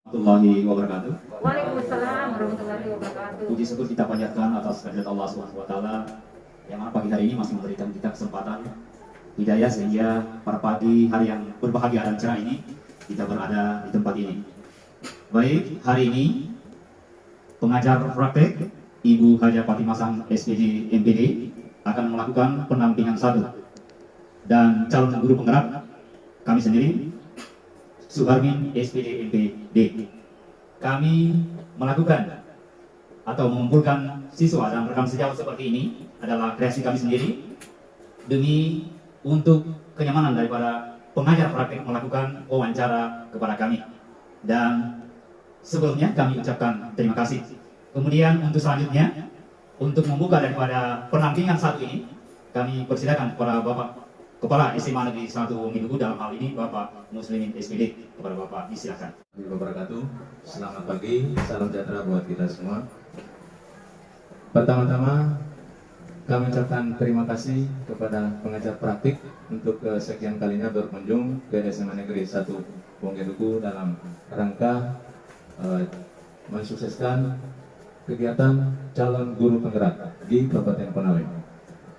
Warahmatullahi wabarakatuh. Waalaikumsalam warahmatullahi wabarakatuh. Puji syukur kita panjatkan atas kehadirat Allah Subhanahu wa taala yang mana pagi hari ini masih memberikan kita kesempatan hidayah sehingga pada pagi hari yang berbahagia dan cerah ini kita berada di tempat ini. Baik, hari ini pengajar praktek Ibu Haja Fatimah Sang SPD MPD akan melakukan pendampingan satu dan calon guru penggerak kami sendiri Suharmin SPD MPD. Kami melakukan atau mengumpulkan siswa dan rekan sejawat seperti ini adalah kreasi kami sendiri demi untuk kenyamanan daripada pengajar praktik melakukan wawancara kepada kami. Dan sebelumnya kami ucapkan terima kasih. Kemudian untuk selanjutnya untuk membuka daripada pendampingan satu ini kami persilakan kepada Bapak Kepala SMA Negeri 1 Milugu, dalam hal ini Bapak Muslimin SPD. Kepada Bapak disilakan. Wabarakatuh. Selamat pagi, salam sejahtera buat kita semua. Pertama-tama kami ucapkan terima kasih kepada pengajar praktik untuk kesekian kalinya berkunjung ke SMA Negeri 1 Bonggeduku dalam rangka mensukseskan kegiatan calon guru penggerak di Kabupaten Konawe.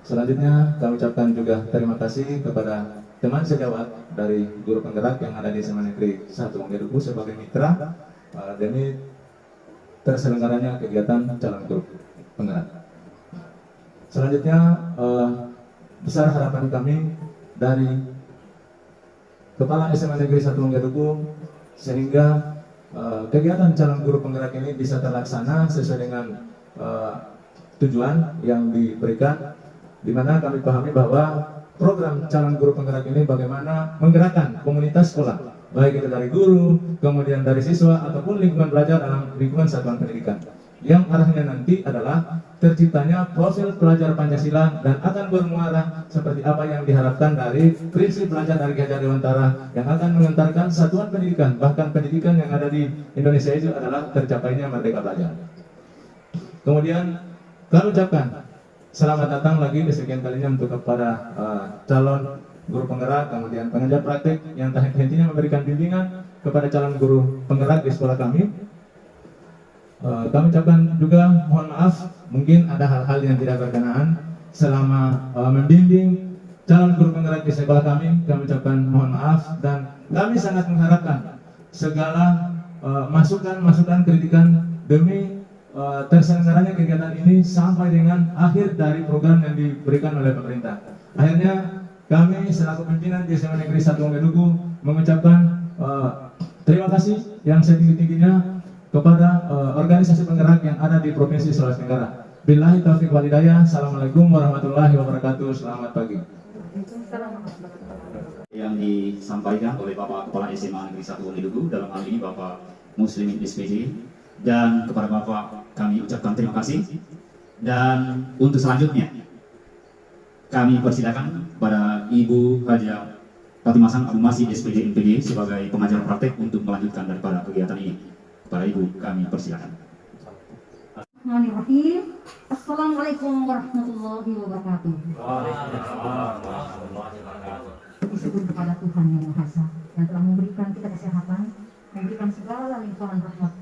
Selanjutnya kami ucapkan juga terima kasih kepada teman sejawat dari guru penggerak yang ada di SMA Negeri 1 Bonggeduku sebagai mitra demi terselenggaranya kegiatan calon guru penggerak. Selanjutnya besar harapan kami dari Kepala SMA Negeri 1 Bonggeduku sehingga kegiatan calon guru penggerak ini bisa terlaksana sesuai dengan tujuan yang diberikan, di mana kami pahami bahwa program calon guru penggerak ini bagaimana menggerakkan komunitas sekolah, baik itu dari guru, kemudian dari siswa, ataupun lingkungan belajar dalam lingkungan satuan pendidikan. Yang arahnya nanti adalah terciptanya profil pelajar Pancasila dan akan bermuara seperti apa yang diharapkan dari prinsip belajar dari Ki Hajar Dewantara yang akan mengantarkan satuan pendidikan, bahkan pendidikan yang ada di Indonesia itu adalah tercapainya merdeka belajar. Kemudian kami ucapkan selamat datang lagi kesekian kalinya untuk kepada calon guru penggerak, kemudian pengajar praktik yang hentinya memberikan bimbingan kepada calon guru penggerak di sekolah kami. Kami ucapkan juga mohon maaf, mungkin ada hal-hal yang tidak berkenaan selama membimbing calon guru penggerak di sekolah kami. Kami ucapkan mohon maaf dan kami sangat mengharapkan segala masukan-masukan kritikan demi terselenggaranya kegiatan ini sampai dengan akhir dari program yang diberikan oleh pemerintah. Akhirnya kami selaku pimpinan di SMA Negeri 1 Bonggeduku mengucapkan terima kasih yang setinggi-tingginya kepada organisasi penggerak yang ada di Provinsi Sulawesi Tenggara. Billahi taufiq wal hidayah. Assalamualaikum warahmatullahi wabarakatuh. Selamat pagi. Yang disampaikan oleh Bapak Kepala SMA Negeri 1 Bonggeduku, dalam hal ini Bapak Muslimin SPD, dan kepada Bapak kami ucapkan terima kasih. Dan untuk selanjutnya kami persilakan pada Ibu Haja Fatimah Sang Abu Masih SPD MPD sebagai pengajar praktek untuk melanjutkan daripada kegiatan ini. Para Ibu kami persilakan. Bismillahirrahmanirrahim. Assalamualaikum warahmatullahi wabarakatuh. Bersyukur kepada Tuhan Yang Maha Esa yang telah memberikan kita kesehatan, memberikan segala limpahan rahmat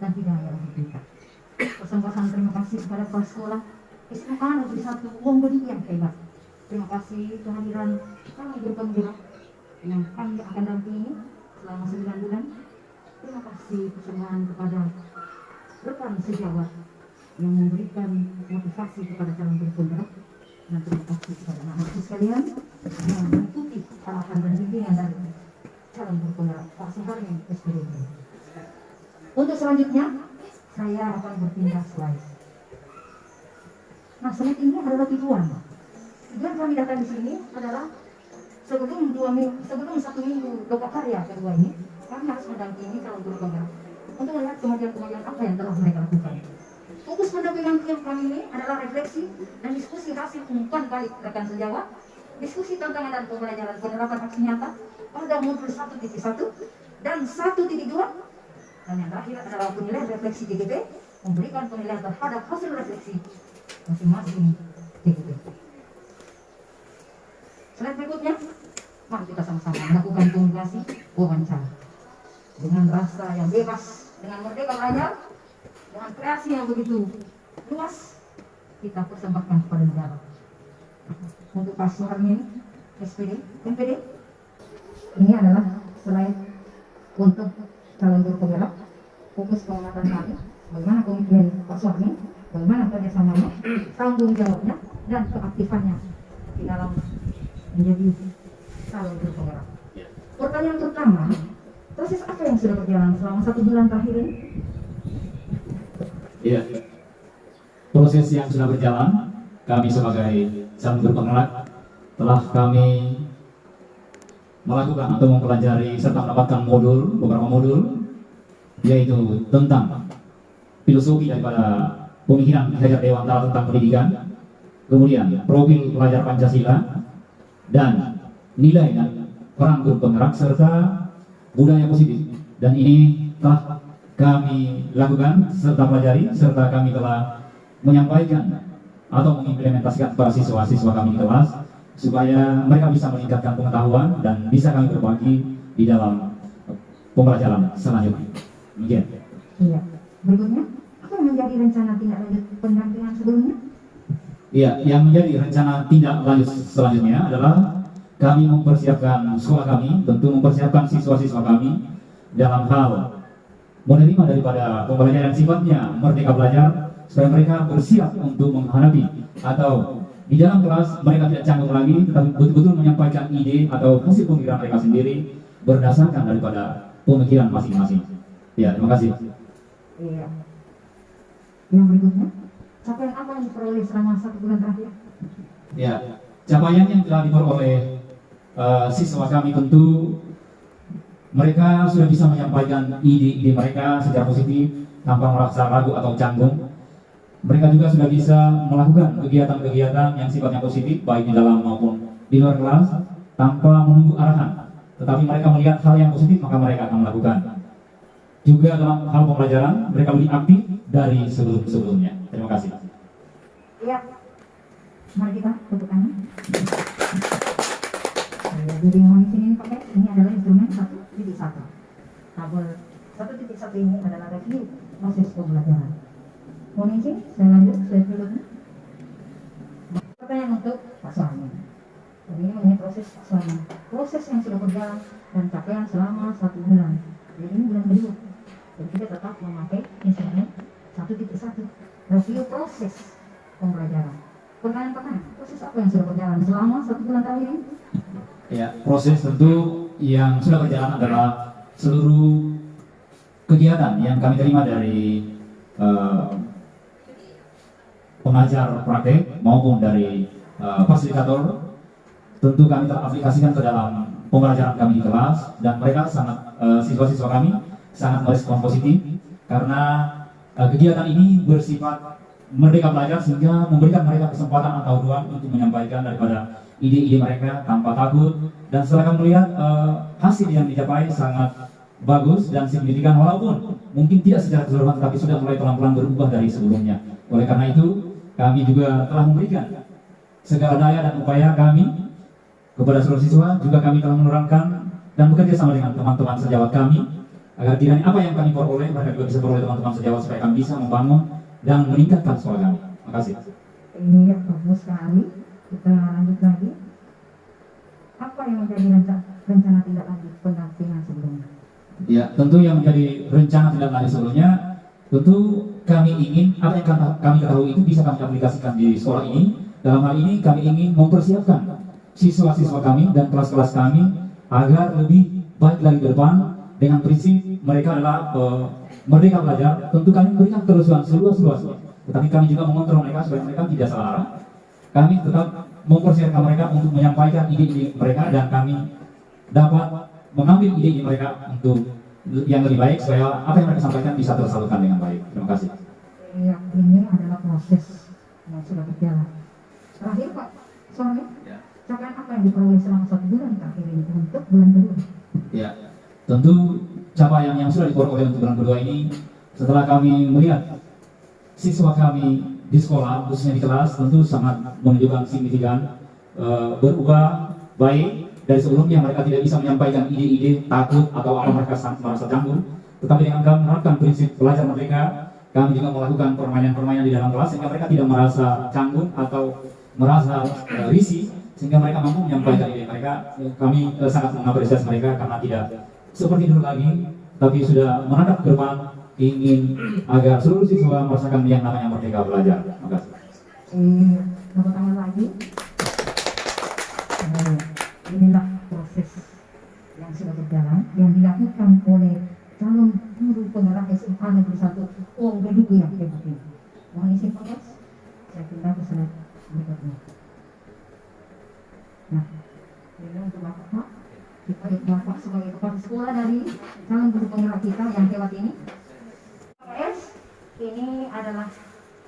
dan hidayah bagi kita. Persembahan terima kasih kepada kepala sekolah SMA Negeri 1 Bonggeduku yang hebat. Terima kasih kehadiran calon guru penggerak yang kami akan dampingi selama 9 bulan. Terima kasih persembahan kepada rekan sejawat yang memberikan motivasi kepada calon guru penggerak, dan terima kasih kepada anak-anak sekalian yang mengikuti arahan dan bimbingan dari calon guru penggerak Pak Suharmin SPD. Untuk selanjutnya saya akan berpindah slide. Nah, slide ini adalah tujuan kami datang di sini adalah sebelum 1 minggu Loka Karya kedua ini, kami harus mendampingi calon guru penggerak untuk melihat kemajuan apa yang telah mereka lakukan. Fokus pendampingan kami ini adalah refleksi dan diskusi hasil umpan balik rekan sejawat, diskusi tantangan dan pembelajaran penerapan aksi nyata pada modul 1.1 dan 1.2, dan yang terakhir adalah penilaian refleksi GGP, memberikan penilaian terhadap hasil refleksi masing-masing GGP. Slide berikutnya, mari kita sama-sama melakukan komunikasi wawancara. dengan rasa yang bebas, dengan merdeka belajar, dengan kreasi yang begitu luas, kita persembahkan kepada negara. Untuk pasukan ini, SPD, MPD, ini adalah selain untuk calon guru penggerak, fokus pengamatan kami, bagaimana komitmen Pak Suharni, bagaimana kerjasamanya, tanggung jawabnya, dan keaktifannya di dalam menjadi calon guru penggerak. Pertanyaan pertama, proses apa yang sudah berjalan selama 1 bulan terakhir ini? Iya, proses yang sudah berjalan, kami sebagai calon guru penggerak telah kami melakukan atau mempelajari serta mendapatkan beberapa modul, yaitu tentang filosofi daripada pemikiran Ki Hajar Dewantara tentang pendidikan, kemudian profil pelajar Pancasila, dan nilai dan peran guru penggerak serta budaya positif. Dan ini telah kami lakukan serta pelajari serta kami telah menyampaikan atau mengimplementasikan kepada siswa-siswa kami di kelas supaya mereka bisa meningkatkan pengetahuan dan bisa kami berbagi di dalam pembelajaran selanjutnya. Demikian. Iya. Berikutnya, apa yang menjadi rencana tindak lanjut pendampingan sebelumnya? Iya, yang menjadi rencana tindak lanjut selanjutnya adalah kami mempersiapkan sekolah kami, tentu mempersiapkan siswa-siswa kami dalam hal menerima daripada pembelajaran sifatnya merdeka belajar, supaya mereka bersiap untuk menghadapi atau di dalam kelas mereka tidak canggung lagi, tetapi betul-betul menyampaikan ide atau hasil pemikiran mereka sendiri berdasarkan daripada pemikiran masing-masing. Ya, terima kasih. Iya. Yang berikutnya, capaian apa yang diperoleh selama 1 bulan terakhir? Ya, capaian yang telah diperoleh siswa kami tentu mereka sudah bisa menyampaikan ide-ide mereka secara positif tanpa merasa ragu atau canggung. Mereka juga sudah bisa melakukan kegiatan-kegiatan yang sifatnya positif baik di dalam maupun di luar kelas tanpa menunggu arahan. Tetapi mereka melihat hal yang positif maka mereka akan melakukan. Juga dalam hal pembelajaran mereka lebih aktif dari sebelum-sebelumnya. Terima kasih. Iya. Mari kita tepuk tangan. Jadi mohon izin ini pakai, ini adalah instrumen 1.1. Tabel 1.1 ini adalah review proses pembelajaran. Mohon izin, saya lanjut slide berikutnya. Pertanyaan untuk Pak Suharni. Jadi ini mengenai proses Pak Suharni. Proses yang sudah berjalan dan capaian selama 1 bulan. Jadi ini bulan kedua. Dan kita tetap memakai instrumen 1.1. Review proses pembelajaran. Pertanyaan, proses apa yang sudah berjalan selama 1 bulan terakhir ini? Ya, proses tentu yang sudah berjalan adalah seluruh kegiatan yang kami terima dari pengajar praktek maupun dari fasilitator, tentu kami teraplikasikan ke dalam pembelajaran kami di kelas, dan mereka sangat siswa-siswa kami sangat merespon positif karena kegiatan ini bersifat merdeka belajar sehingga memberikan mereka kesempatan atau ruang untuk menyampaikan daripada ide-ide mereka tanpa takut, dan setelah kami melihat hasil yang dicapai sangat bagus dan signifikan walaupun mungkin tidak secara keseluruhan tetapi sudah mulai pelan-pelan berubah dari sebelumnya. Oleh karena itu kami juga telah memberikan segala daya dan upaya kami kepada seluruh siswa, juga kami telah menerangkan dan bekerja sama dengan teman-teman sejawat kami agar kiranya apa yang kami peroleh mereka juga bisa peroleh teman-teman sejawat supaya kami bisa membangun dan meningkatkan sekolah kami. Terima kasih. Iya, bagus sekali. Kita lanjut lagi. Apa yang menjadi rencana tindak lanjut pendampingan sebelumnya? Ya, tentu yang menjadi rencana tindak lanjut sebelumnya, tentu kami ingin apa yang kami ketahui itu bisa kami aplikasikan di sekolah ini. Dalam hal ini kami ingin mempersiapkan siswa-siswa kami dan kelas-kelas kami agar lebih baik lagi ke depan dengan prinsip mereka adalah merdeka belajar. Tentu kami memberikan keluasan seluas-luasnya, tetapi kami juga mengontrol mereka supaya mereka tidak salah arah. Kami tetap mempersiapkan mereka untuk menyampaikan ide-ide mereka dan kami dapat mengambil ide-ide mereka untuk yang lebih baik supaya apa yang mereka sampaikan bisa tersalurkan dengan baik. Terima kasih. Ya, ini adalah proses yang sudah berjalan. Terakhir Pak Suharni, capaian apa yang diperoleh selama 1 bulan terakhir ini untuk bulan kedua? Ya, tentu capaian yang sudah diperoleh untuk bulan kedua ini setelah kami melihat siswa kami di sekolah, khususnya di kelas, tentu sangat menunjukkan signifikan berubah baik dari sebelumnya mereka tidak bisa menyampaikan ide-ide, takut atau apa mereka merasa canggung. Tetapi dengan kami menerapkan prinsip belajar merdeka, kami juga melakukan permainan-permainan di dalam kelas sehingga mereka tidak merasa canggung atau merasa risih, sehingga mereka mampu menyampaikan ide mereka. Kami sangat mengapresiasi mereka karena tidak seperti dulu lagi, tapi sudah menatap ke depan, ingin agar seluruh siswa merasakan yang namanya merdeka belajar. Terima kasih. Tepuk tangan lagi. Inilah proses yang sudah berjalan, yang dilakukan oleh calon guru penggerak SMA Negeri 1 Uang Bedugu yang hebat ini. Mohon izin Pak Bos, saya pindah ke slide berikutnya. Nah, ini untuk Bapak, kita Bapak sebagai kepala sekolah dari calon guru penggerak kita yang hebat ini. PS, ini adalah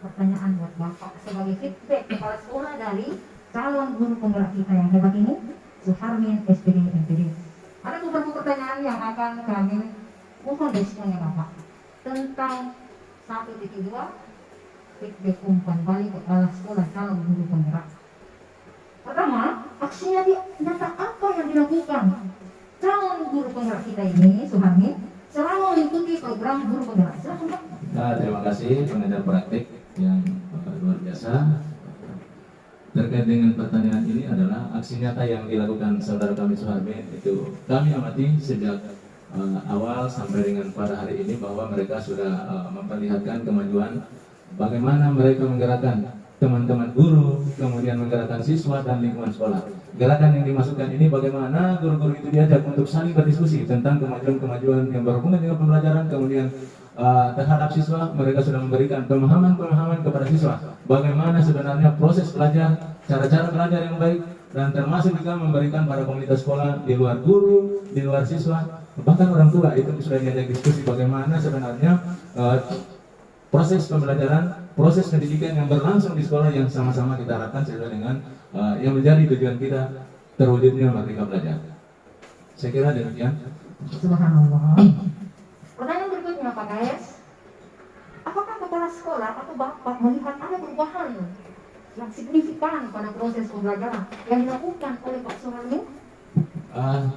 pertanyaan buat Bapak sebagai feedback kepala sekolah dari calon guru penggerak kita yang hebat ini, Suharmin SPD MPD. Ada beberapa pertanyaan yang akan kami mohon responnya Bapak tentang 1.2 feedback umpan balik kepala sekolah calon guru penggerak. Pertama, aksi nyata apa yang dilakukan calon guru penggerak kita ini, Suharmin, selama mengikuti program guru penggerak? Silakan Pak. Terima kasih pengajar praktik yang luar biasa. Terkait dengan pertanyaan ini adalah aksi nyata yang dilakukan saudara kami Suharmin, itu kami amati sejak awal sampai dengan pada hari ini bahwa mereka sudah memperlihatkan kemajuan bagaimana mereka menggerakkan teman-teman guru, kemudian menggerakkan siswa dan lingkungan sekolah. Gerakan yang dimasukkan ini bagaimana guru-guru itu diajak untuk saling berdiskusi tentang kemajuan-kemajuan yang berhubungan dengan pembelajaran, kemudian terhadap siswa. Mereka sudah memberikan pemahaman-pemahaman kepada siswa bagaimana sebenarnya proses belajar, cara-cara belajar yang baik, dan termasuk juga memberikan pada komunitas sekolah di luar guru, di luar siswa, bahkan orang tua itu sudah diajak diskusi bagaimana sebenarnya proses pembelajaran, proses pendidikan yang berlangsung di sekolah yang sama-sama kita harapkan sesuai dengan yang menjadi tujuan kita terwujudnya merdeka belajar. Saya kira demikian. Subhanallah. Pertanyaan berikutnya Pak Kayes, apakah kepala sekolah atau Bapak melihat ada perubahan yang signifikan pada proses pembelajaran yang dilakukan oleh Pak Suharmin?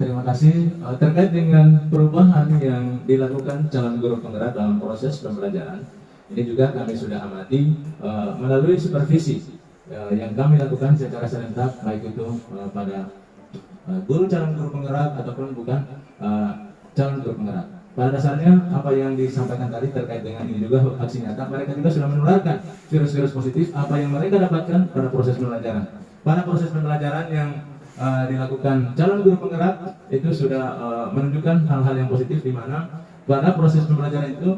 Terima kasih. Terkait dengan perubahan yang dilakukan calon guru penggerak dalam proses pembelajaran, ini juga kami sudah amati melalui supervisi yang kami lakukan secara serentak, baik itu pada guru calon guru penggerak ataupun bukan calon guru penggerak. Pada dasarnya apa yang disampaikan tadi terkait dengan ini juga aksi nyata, mereka juga sudah menularkan virus-virus positif apa yang mereka dapatkan pada proses pembelajaran. Pada proses pembelajaran yang dilakukan calon guru penggerak itu sudah menunjukkan hal-hal yang positif, di mana pada proses pembelajaran itu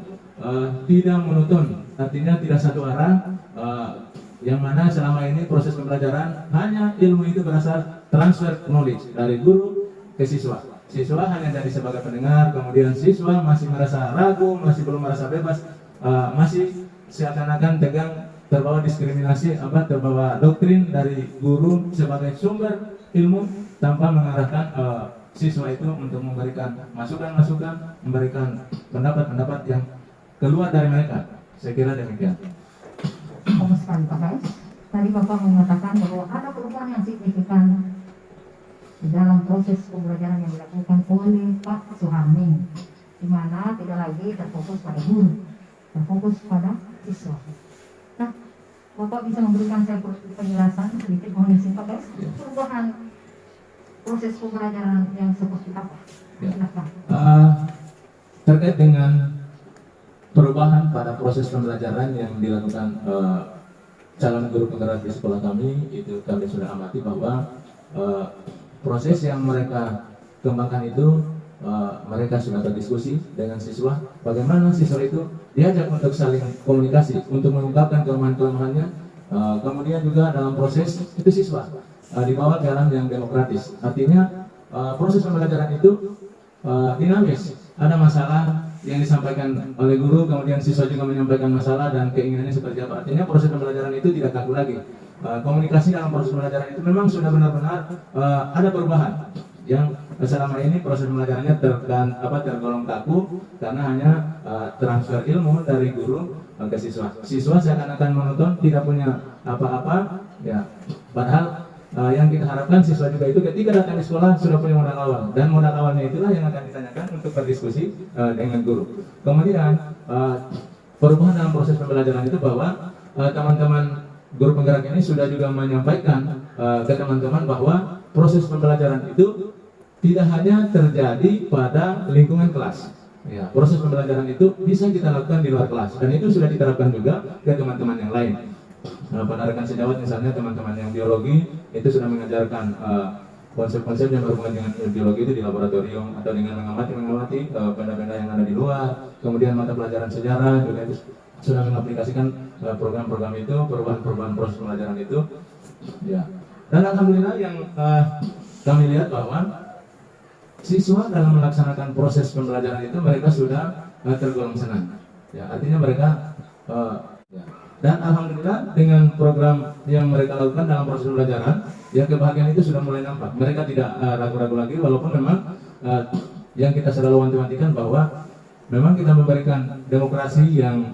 tidak monoton, artinya tidak satu arah, yang mana selama ini proses pembelajaran hanya ilmu itu berasal transfer knowledge dari guru ke siswa. Siswa hanya jadi sebagai pendengar, kemudian siswa masih merasa ragu, masih belum merasa bebas, masih seakan-akan terbawa diskriminasi, terbawa doktrin dari guru sebagai sumber ilmu tanpa mengarahkan siswa itu untuk memberikan masukan-masukan, memberikan pendapat-pendapat yang keluar dari mereka. Saya kira demikian. Bagus sekali Pak Kayes. Tadi Bapak mengatakan bahwa ada perubahan yang signifikan di dalam proses pembelajaran yang dilakukan oleh Pak Suharmin, di mana tidak lagi terfokus pada guru, terfokus pada siswa. Nah, Bapak bisa memberikan saya penjelasan sedikit mengenai Pak Kayes, perubahan proses pembelajaran yang seperti apa? Silakan. Terkait dengan perubahan pada proses pembelajaran yang dilakukan calon guru penggerak di sekolah kami, itu kami sudah amati bahwa proses yang mereka kembangkan itu mereka sudah berdiskusi dengan siswa, bagaimana siswa itu diajak untuk saling komunikasi, untuk mengungkapkan kelemahan-kelemahannya, kemudian juga dalam proses itu siswa dibawa ke alam yang demokratis. Artinya proses pembelajaran itu dinamis, ada masalah yang disampaikan oleh guru, kemudian siswa juga menyampaikan masalah dan keinginannya seperti apa. Artinya proses pembelajaran itu tidak kaku lagi. Komunikasi dalam proses pembelajaran itu memang sudah benar-benar ada perubahan yang selama ini proses pembelajarannya tergolong kaku karena hanya transfer ilmu dari guru ke siswa. Siswa seakan-akan monoton, tidak punya apa-apa, ya. Padahal yang kita harapkan siswa juga itu ketika datang di sekolah sudah punya modal awal, dan modal awalnya itulah yang akan ditanyakan untuk berdiskusi dengan guru. Kemudian perubahan dalam proses pembelajaran itu bahwa teman-teman guru penggerak ini sudah juga menyampaikan ke teman-teman bahwa proses pembelajaran itu tidak hanya terjadi pada lingkungan kelas. Ya, proses pembelajaran itu bisa kita lakukan di luar kelas, dan itu sudah diterapkan juga ke teman-teman yang lain. Pada rekan sejawat misalnya teman-teman yang biologi itu sudah mengajarkan konsep-konsep yang berhubungan dengan biologi itu di laboratorium, atau dengan mengamati benda-benda yang ada di luar. Kemudian mata pelajaran sejarah juga itu sudah mengaplikasikan program-program itu, perubahan-perubahan proses pembelajaran itu. Ya. Dan alhamdulillah yang kami lihat bahwa siswa dalam melaksanakan proses pembelajaran itu mereka sudah tergolong senang. Ya, artinya mereka ya. Dan alhamdulillah dengan program yang mereka lakukan dalam proses pembelajaran, ya kebahagiaan itu sudah mulai nampak. Mereka tidak ragu-ragu lagi, walaupun memang yang kita selalu wanti-wantikan bahwa memang kita memberikan demokrasi yang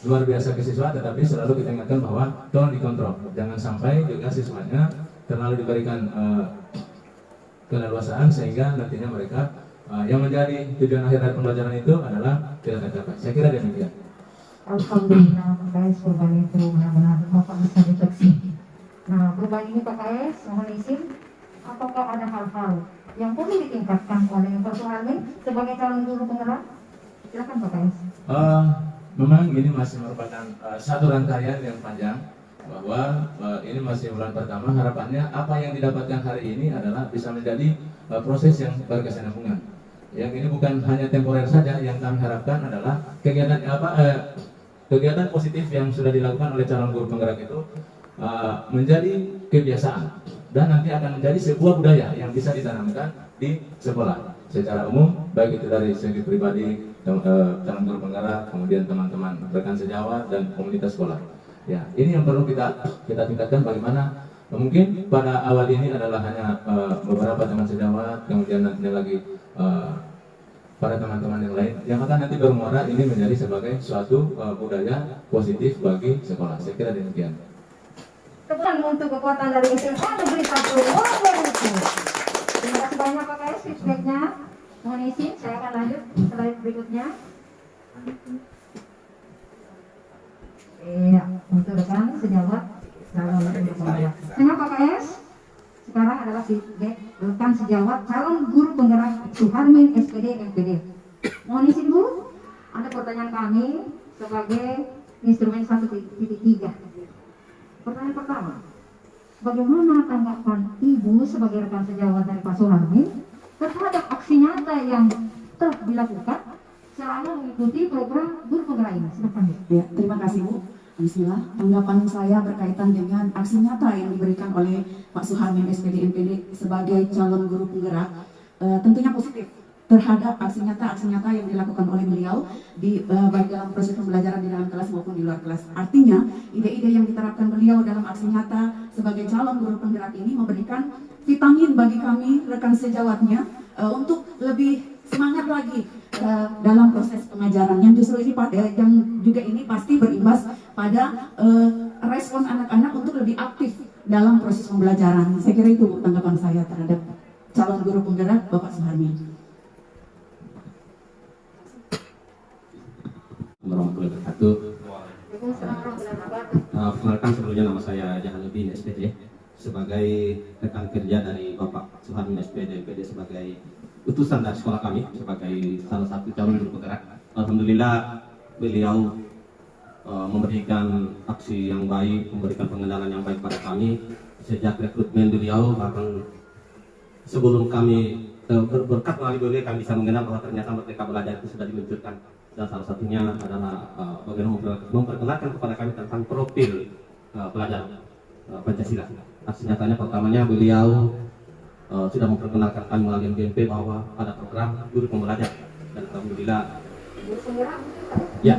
luar biasa ke siswa, tetapi selalu kita ingatkan bahwa tolong dikontrol, jangan sampai juga siswanya terlalu diberikan keleluasaan sehingga nantinya mereka yang menjadi tujuan akhir dari pembelajaran itu adalah tidak tercapai. Saya kira demikian. Alhamdulillah PKS perubahan itu benar-benar Bapak bisa deteksi. Nah, perubahan ini PKS mohon izin, apakah ada hal-hal yang perlu ditingkatkan oleh Pak Suharmin sebagai calon guru penggerak? Silakan PKS. Memang ini masih merupakan satu rangkaian yang panjang, bahwa ini masih bulan pertama. Harapannya apa yang didapatkan hari ini adalah bisa menjadi proses yang berkesinambungan. Yang ini bukan hanya temporer saja. Yang kami harapkan adalah kegiatan positif yang sudah dilakukan oleh calon guru penggerak itu menjadi kebiasaan, dan nanti akan menjadi sebuah budaya yang bisa ditanamkan di sekolah secara umum, baik itu dari segi pribadi calon guru penggerak, kemudian teman-teman rekan sejawat dan komunitas sekolah. Ya, ini yang perlu kita tingkatkan. Bagaimana mungkin pada awal ini adalah hanya beberapa teman sejawat, kemudian nantinya lagi para teman-teman yang lain yang akan nanti bermuara ini menjadi sebagai suatu budaya positif bagi sekolah. Saya kira demikian. Tepukan untuk kekuatan dari SMA Negeri 1 Wonogiri. Terima kasih banyak PKS feedbacknya. Mohon izin, saya akan lanjut slide berikutnya. Untuk rekan sejawat calon guru penggerak. Dengan PKS sekarang adalah feedback rekan sejawat calon guru penggerak Suharmin SPD MPD. Mohon izin Bu, ada pertanyaan kami sebagai instrumen 1.3. Pertanyaan pertama, bagaimana tanggapan Ibu sebagai rekan sejawat dari Pak Suharmin terhadap aksi nyata yang telah dilakukan selama mengikuti program guru penggerak ini? Silakan Bu. Ya, terima kasih Bu. Bismillah, tanggapan saya berkaitan dengan aksi nyata yang diberikan oleh Pak Suharmin SPD MPD sebagai calon guru penggerak tentunya positif terhadap aksi nyata yang dilakukan oleh beliau di baik dalam proses pembelajaran di dalam kelas maupun di luar kelas. Artinya, ide-ide yang diterapkan beliau dalam aksi nyata sebagai calon guru penggerak ini memberikan vitamin bagi kami rekan sejawatnya untuk lebih semangat lagi dalam proses pengajaran, yang justru ini yang juga ini pasti berimbas pada respon anak-anak untuk lebih aktif dalam proses pembelajaran. Saya kira itu tanggapan saya terhadap calon guru penggerak Bapak Suharmin. Warahmatullahi wabarakatuh. Perkenalkan, sebelumnya nama saya Jahaluddin SPD sebagai rekan kerja dari Bapak Suharmin SPD MPD sebagai utusan dari sekolah kami sebagai salah satu calon guru penggerak. Alhamdulillah beliau memberikan aksi yang baik, memberikan pengenalan yang baik pada kami sejak rekrutmen beliau. Bahkan sebelum kami berkat melalui beliau kami bisa mengenal bahwa ternyata Merdeka Belajar itu sudah diluncurkan, dan salah satunya adalah bagaimana memperkenalkan kepada kami tentang profil pelajar Pancasila. Aksi nyatanya pertamanya beliau sudah memperkenalkan kami melalui MGMP bahwa ada program guru pembelajar, dan alhamdulillah ya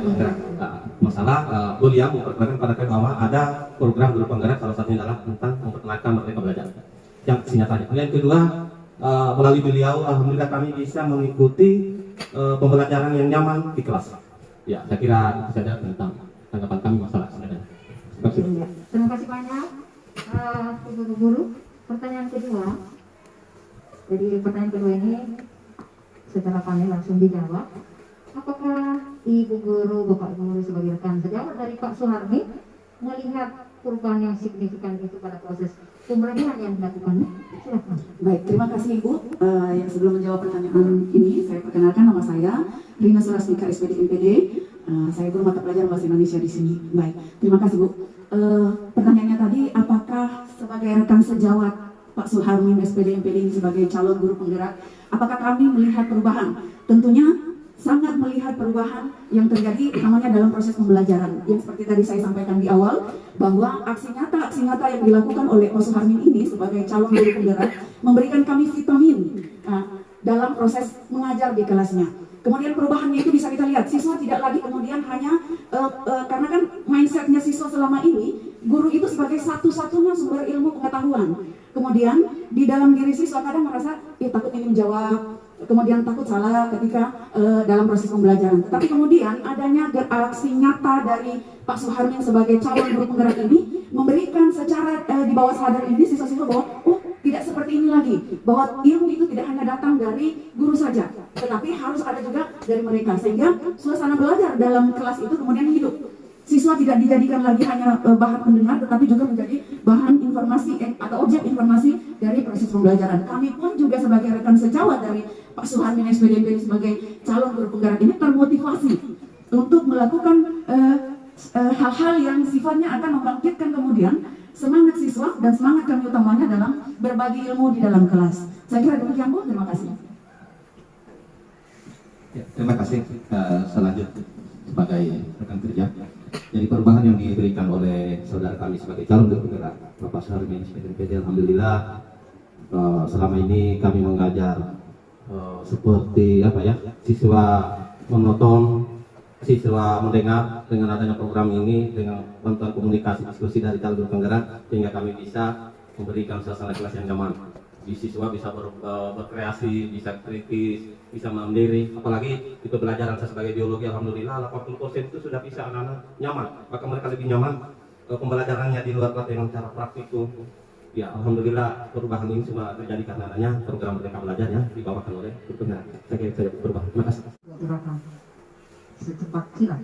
masalah beliau memperkenalkan pada kami bahwa ada program guru penggerak, salah satunya adalah tentang memperkenalkan Merdeka Belajar yang nyatanya. Kemudian yang kedua, melalui beliau alhamdulillah kami bisa mengikuti pembelajaran yang nyaman di kelas. Ya, saya kira itu saja tentang tanggapan kami masalah sebenarnya. Terima kasih banyak. Ibu guru, pertanyaan kedua. Jadi pertanyaan kedua ini secara panel langsung dijawab. Apakah Ibu guru, Bapak guru sebagai rekan sejawat dari Pak Suharmi melihat perubahan yang signifikan itu pada proses pembelajaran yang dilakukan? Silakan. Baik, terima kasih Ibu. Yang sebelum menjawab pertanyaan ini, saya perkenalkan nama saya Rina Surasmika SPD MPD. Saya guru mata pelajaran bahasa Indonesia di sini. Baik, terima kasih Bu. Pertanyaannya tadi, apakah sebagai rekan sejawat Pak Suharmi SPD MPD ini sebagai calon guru penggerak, apakah kami melihat perubahan? Tentunya sangat melihat perubahan yang terjadi namanya dalam proses pembelajaran. Yang seperti tadi saya sampaikan di awal, bahwa aksi nyata yang dilakukan oleh Pak Suharmi ini sebagai calon guru penggerak memberikan kami vitamin dalam proses mengajar di kelasnya. Kemudian perubahannya itu bisa kita lihat, siswa tidak lagi kemudian hanya karena kan mindsetnya siswa selama ini, guru itu sebagai satu-satunya sumber ilmu pengetahuan. Kemudian di dalam diri siswa kadang merasa takut ingin menjawab, kemudian takut salah ketika dalam proses pembelajaran. Tetapi kemudian adanya aksi nyata dari Pak Suharmi sebagai calon guru penggerak ini memberikan secara di bawah sadar ini siswa-siswa bahwa tidak seperti ini lagi, bahwa ilmu itu tidak hanya datang dari guru saja, tetapi harus ada juga dari mereka, sehingga suasana belajar dalam kelas itu kemudian hidup. Siswa tidak dijadikan lagi hanya bahan pendengar, tetapi juga menjadi bahan informasi atau objek informasi dari proses pembelajaran. Kami pun juga sebagai rekan sejawat dari Pak Suharmi SPD MPD sebagai calon guru penggerak ini termotivasi untuk melakukan hal-hal yang sifatnya akan membangkitkan kemudian semangat siswa dan semangat kami utamanya dalam berbagi ilmu di dalam kelas. Saya kira demikian Bu, terima kasih. Ya, terima kasih. Selanjutnya sebagai rekan kerja, jadi perubahan yang diberikan oleh saudara kami sebagai calon guru penggerak Bapak Suharmi SPD, alhamdulillah selama ini kami mengajar seperti apa ya, siswa menonton, siswa mendengar. Dengan adanya program ini, dengan bantuan komunikasi diskusi dari calon guru penggerak, sehingga kami bisa memberikan suasana kelas yang nyaman. Di siswa bisa berkreasi, bisa kritis, bisa mandiri. Apalagi di pembelajaran saya sebagai biologi, alhamdulillah 80% itu sudah bisa anak-anak nyaman. Maka mereka lebih nyaman pembelajarannya di luar kelas dengan cara praktikum. Ya, alhamdulillah perubahan ini cuma terjadi karena adanya program Merdeka Belajar yang dibawakan oleh guru penggerak. Saya kira berubah. Terima kasih. Gerakan secepat kilat.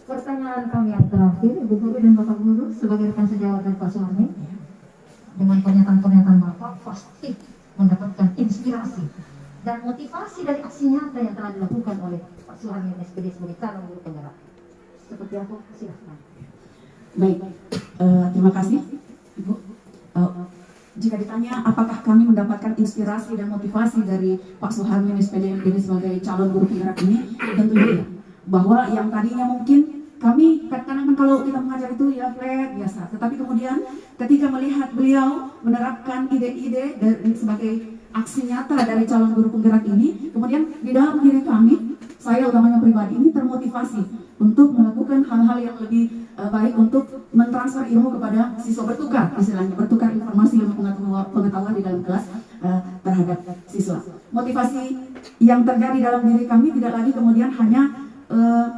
Pertanyaan kami yang terakhir, Ibu guru dan Bapak guru sebagai rekan sejawat dari Pak Suharmi, dengan pernyataan-pernyataan Bapak pasti mendapatkan inspirasi dan motivasi dari aksi nyata yang telah dilakukan oleh Pak Suharmi SPD sebagai calon guru penggerak. Seperti apa? Silahkan. Baik, terima kasih Ibu. Jika ditanya apakah kami mendapatkan inspirasi dan motivasi dari Pak Suharmi SPD MPD sebagai calon guru penggerak ini, tentunya ya, bahwa yang tadinya mungkin kami kadang-kadang kalau kita mengajar itu ya flat biasa, tetapi kemudian ketika melihat beliau menerapkan ide-ide sebagai aksi nyata dari calon guru penggerak ini, kemudian di dalam diri kami, saya utamanya pribadi ini termotivasi untuk melakukan hal-hal yang lebih baik untuk mentransfer ilmu kepada siswa, bertukar istilahnya, bertukar informasi ilmu pengetahuan di dalam kelas terhadap siswa. Motivasi yang terjadi dalam diri kami tidak lagi kemudian hanya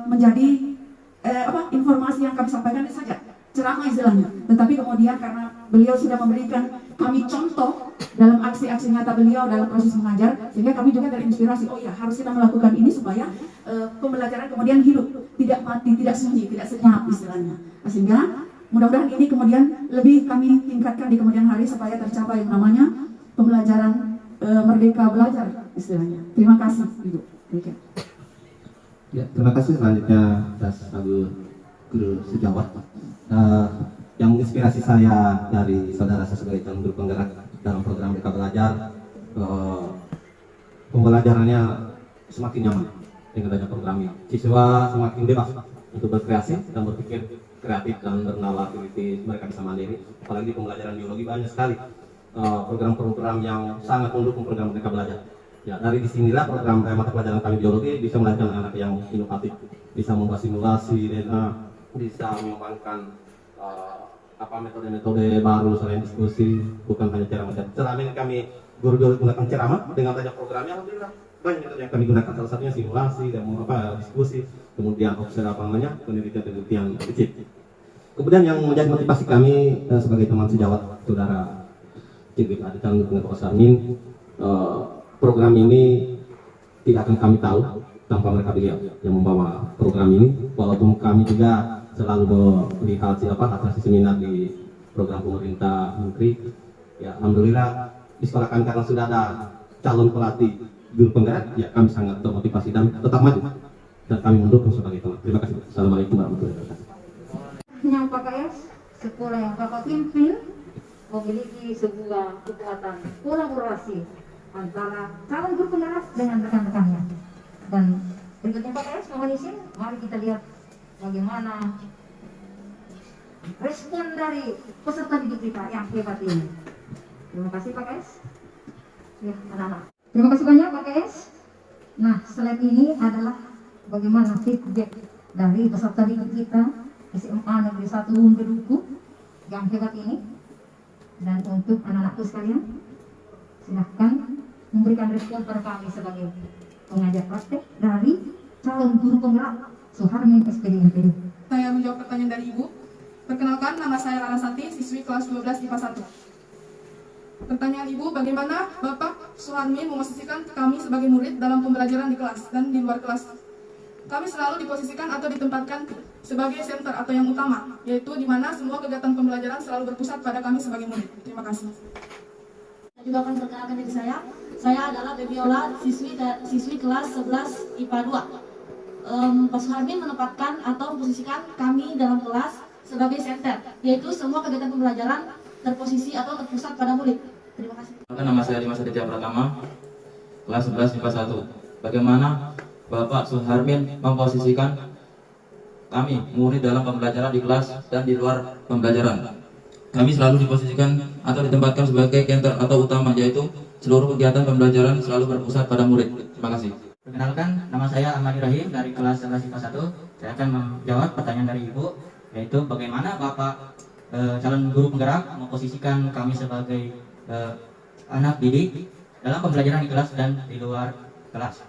menjadi informasi yang kami sampaikan saja, ceramah istilahnya, tetapi kemudian karena beliau sudah memberikan kami contoh dalam aksi-aksi nyata beliau dalam proses mengajar, sehingga kami juga terinspirasi, oh ya harus kita melakukan ini supaya pembelajaran kemudian hidup, tidak mati, tidak sunyi, tidak senyap istilahnya. Sehingga mudah-mudahan ini kemudian lebih kami tingkatkan di kemudian hari supaya tercapai yang namanya pembelajaran merdeka belajar istilahnya. Terima kasih Ibu. Ya, terima kasih. Selanjutnya atas guru sejawat yang menginspirasi saya dari saudara saya sebagai calon guru penggerak dalam program Merdeka Belajar. Pembelajarannya semakin nyaman dengan adanya program ini. Siswa semakin bebas untuk berkreasi dan berpikir kreatif dan bernalar kritis. Mereka bisa mandiri. Apalagi di pembelajaran biologi banyak sekali program-program yang sangat mendukung program Merdeka Belajar. Ya, dari disinilah program mata pelajaran kami biologi bisa melahirkan anak yang inovatif, bisa membuat simulasi DNA, bisa mengembangkan metode-metode baru selain diskusi, bukan hanya ceramah. Selama ini kami guru biologi menggunakan ceramah dengan banyak programnya, alhamdulillah banyak metode yang kami gunakan, salah satunya simulasi dan diskusi, kemudian penelitian kecil. Kemudian yang menjadi motivasi kami sebagai teman sejawat saudara Cik Adi calon gubernur Pak Sarmin, program ini tidak akan kami tahu tanpa mereka beliau yang membawa program ini. Walaupun kami juga selalu melihat hasil seminar di program pemerintah menteri. Ya, alhamdulillah di sekolah kami karena sudah ada calon pelatih guru penggerak, ya kami sangat termotivasi dan tetap maju. Dan kami mendukung sebagai teman. Terima kasih. Assalamualaikum warahmatullahi wabarakatuh. Yang PKS, sekolah yang kakak pimpin memiliki sebuah kekuatan kolaborasi antara calon guru penggerak dengan rekan-rekannya. Dan berikutnya PKS mohon izin, mari kita lihat bagaimana respon dari peserta didik kita yang hebat ini. Terima kasih PKS. Ya, anak-anak. Terima kasih banyak PKS. Nah, slide ini adalah bagaimana feedback dari peserta didik kita SMA Negeri 1 Umbeduku yang hebat ini. Dan untuk anak-anakku sekalian, silahkan memberikan respon pada kami sebagai pengajar praktek dari calon guru penggerak Suharmin SPD MPD. Saya menjawab pertanyaan dari Ibu. Perkenalkan, nama saya Larasati, siswi kelas 12 IPA 1. Pertanyaan Ibu, bagaimana Bapak Suharmin memposisikan kami sebagai murid dalam pembelajaran di kelas dan di luar kelas? Kami selalu diposisikan atau ditempatkan sebagai center atau yang utama, yaitu di mana semua kegiatan pembelajaran selalu berpusat pada kami sebagai murid. Terima kasih. Saya juga akan perkenalkan diri saya. Saya adalah Bebiola, siswi kelas 11 IPA 2. Pak Suharmin menempatkan atau memposisikan kami dalam kelas sebagai center, yaitu semua kegiatan pembelajaran terposisi atau terpusat pada murid. Terima kasih. Nama saya Dimas Aditya Pratama, kelas 11 IPA 1. Bagaimana Bapak Suharmin memposisikan kami murid dalam pembelajaran di kelas dan di luar pembelajaran? Kami selalu diposisikan atau ditempatkan sebagai center atau utama, yaitu seluruh kegiatan pembelajaran selalu berpusat pada murid. Terima kasih. Perkenalkan, nama saya Ahmad Ibrahim dari kelas 11 IPA 1. Saya akan menjawab pertanyaan dari Ibu, yaitu bagaimana Bapak calon guru penggerak memposisikan kami sebagai anak didik dalam pembelajaran di kelas dan di luar kelas.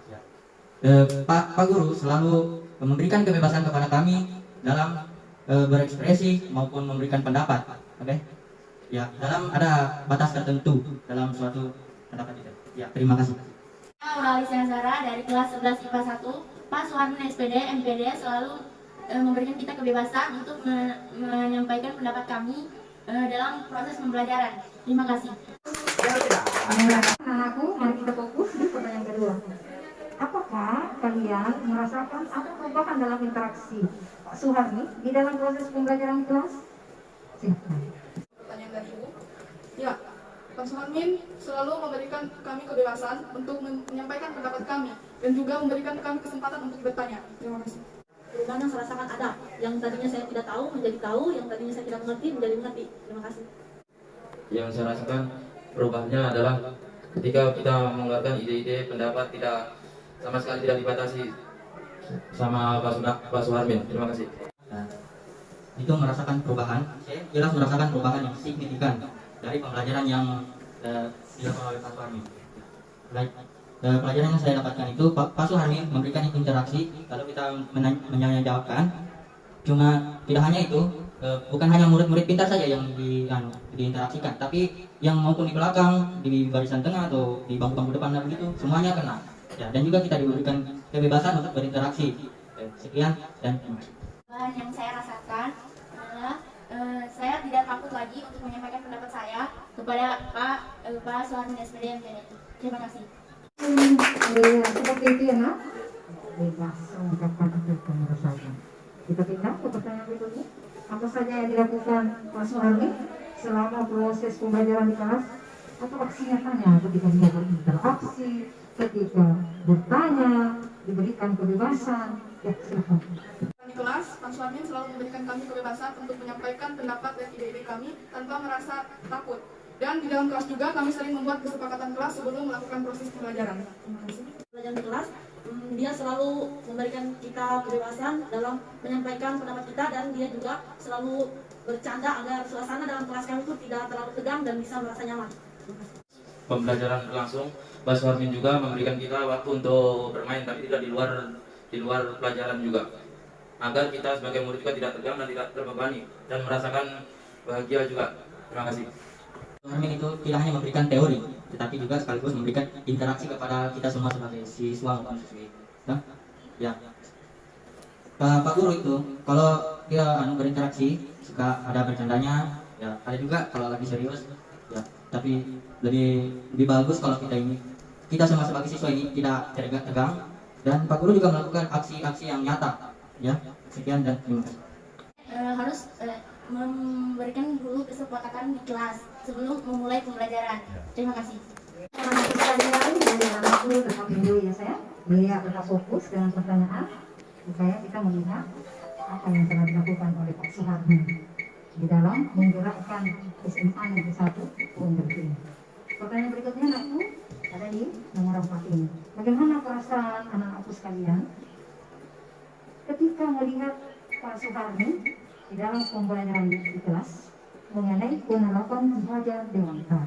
Pak Guru selalu memberikan kebebasan kepada kami dalam berekspresi maupun memberikan pendapat. Oke? Ya, dalam ada batas tertentu dalam suatu pendapat itu. Ya, terima kasih. Auralicia Zara dari kelas 11 IPA 1. Pak Suharmin SPD MPD selalu memberikan kita kebebasan untuk menyampaikan pendapat kami dalam proses pembelajaran. Terima kasih. Anakku, mari kita fokus di pertanyaan kedua. Apakah kalian merasakan ada perubahan dalam interaksi Pak Suharmin di dalam proses pembelajaran kelas? Silakan. Pertanyaan dari Ibu. Ya, Pak Suharmin selalu memberikan kami kebebasan untuk menyampaikan pendapat kami dan juga memberikan kami kesempatan untuk bertanya. Terima kasih. Perubahan yang saya rasakan ada. Yang tadinya saya tidak tahu menjadi tahu, yang tadinya saya tidak mengerti menjadi mengerti. Terima kasih. Yang saya rasakan perubahannya adalah ketika kita mengeluarkan ide-ide pendapat tidak sama sekali tidak dibatasi sama Pak Suharmin. Terima kasih. Nah, itu merasakan perubahan. Saya jelas merasakan perubahan yang signifikan dari pembelajaran yang dilakukan oleh Pak Suharmin. Pelajaran yang saya dapatkan itu Pak Suharmin memberikan interaksi. Kalau kita menjawabkan, cuma tidak hanya itu, bukan hanya murid-murid pintar saja yang diinteraksikan, tapi yang maupun di belakang, di barisan tengah atau di bangku-bangku depan begitu, semuanya kena. Ya, dan juga kita diberikan kebebasan untuk berinteraksi. Sekian dan terima kasih. Yang saya rasakan adalah saya tidak takut lagi untuk menyampaikan pendapat saya kepada Pak Suharmin SPD MPD. Terima kasih. Seperti itu ya, nak? Bebas mengungkapkan apa yang merasakan. Kita pindah ke pertanyaan berikutnya. Apa saja yang dilakukan Pak Suharmin selama proses pembelajaran di kelas atau aksi nyatanya ketika dia berinteraksi, ketika bertanya, diberikan kebebasan? Ya, silakan. Di kelas, Pak Suharmin selalu memberikan kami kebebasan untuk menyampaikan pendapat dan ide-ide kami tanpa merasa takut. Dan di dalam kelas juga kami sering membuat kesepakatan kelas sebelum melakukan proses pembelajaran. Terima kasih. Pelajaran di kelas, dia selalu memberikan kita kebebasan dalam menyampaikan pendapat kita dan dia juga selalu bercanda agar suasana dalam kelas kami itu tidak terlalu tegang dan bisa merasa nyaman. Pembelajaran berlangsung, Pak Suharmin juga memberikan kita waktu untuk bermain, tapi tidak di luar pelajaran juga. agar kita sebagai murid juga tidak tegang dan tidak terbebani dan merasakan bahagia juga. Terima kasih. Suharmin itu tidak hanya memberikan teori, tetapi juga sekaligus memberikan interaksi kepada kita semua sebagai siswa maupun siswi. Nah, ya. Pak Guru itu kalau dia berinteraksi suka ada bercandanya, ya ada juga kalau lagi serius, ya. Tapi lebih bagus kalau kita semua sebagai siswa ini tidak tegang, dan Pak Guru juga melakukan aksi-aksi yang nyata. Ya, sekian dan terima kasih. Harus memberikan dulu kesepakatan di kelas sebelum memulai pembelajaran. Terima kasih. Anak-anak sekalian, dari anakku tetap dulu ya saya. Dia tetap fokus dengan pertanyaan supaya kita melihat apa yang telah dilakukan oleh Pak Suharmin di dalam menggerakkan SMA Negeri 1 Pondok ini. Pertanyaan berikutnya anakku ada di nomor 4 ini. Bagaimana perasaan anak-anakku sekalian ketika melihat Pak Suharmin di dalam pembelajaran di kelas mengenai penerapan belajar dewasa?